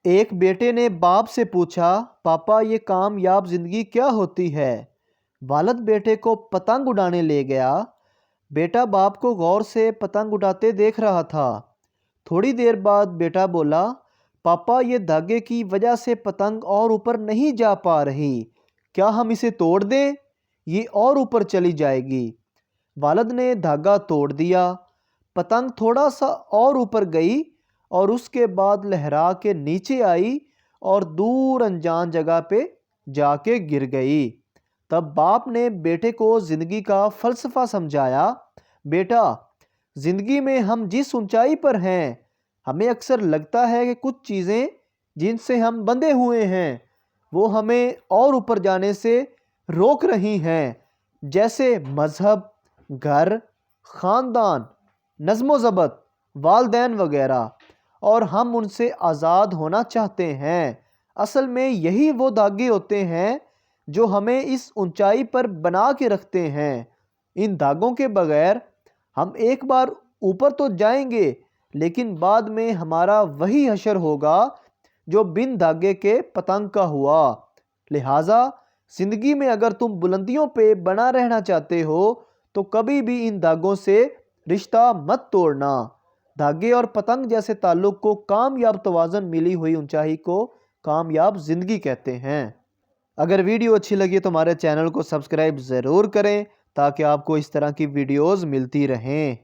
ایک بیٹے نے باپ سے پوچھا، پاپا یہ کامیاب زندگی کیا ہوتی ہے؟ والد بیٹے کو پتنگ اڑانے لے گیا۔ بیٹا باپ کو غور سے پتنگ اڑاتے دیکھ رہا تھا۔ تھوڑی دیر بعد بیٹا بولا، پاپا یہ دھاگے کی وجہ سے پتنگ اور اوپر نہیں جا پا رہی، کیا ہم اسے توڑ دیں؟ یہ اور اوپر چلی جائے گی۔ والد نے دھاگا توڑ دیا۔ پتنگ تھوڑا سا اور اوپر گئی اور اس کے بعد لہرا کے نیچے آئی اور دور انجان جگہ پہ جا کے گر گئی۔ تب باپ نے بیٹے کو زندگی کا فلسفہ سمجھایا، بیٹا زندگی میں ہم جس اونچائی پر ہیں، ہمیں اکثر لگتا ہے کہ کچھ چیزیں جن سے ہم بندھے ہوئے ہیں وہ ہمیں اور اوپر جانے سے روک رہی ہیں، جیسے مذہب، گھر، خاندان، نظم و ضبط، والدین وغیرہ، اور ہم ان سے آزاد ہونا چاہتے ہیں۔ اصل میں یہی وہ دھاگے ہوتے ہیں جو ہمیں اس اونچائی پر بنا کے رکھتے ہیں۔ ان دھاگوں کے بغیر ہم ایک بار اوپر تو جائیں گے لیکن بعد میں ہمارا وہی حشر ہوگا جو بن دھاگے کے پتنگ کا ہوا۔ لہٰذا زندگی میں اگر تم بلندیوں پہ بنا رہنا چاہتے ہو تو کبھی بھی ان دھاگوں سے رشتہ مت توڑنا۔ دھاگے اور پتنگ جیسے تعلق کو کامیاب توازن ملی ہوئی اونچائی کو کامیاب زندگی کہتے ہیں۔ اگر ویڈیو اچھی لگی تو ہمارے چینل کو سبسکرائب ضرور کریں تاکہ آپ کو اس طرح کی ویڈیوز ملتی رہیں۔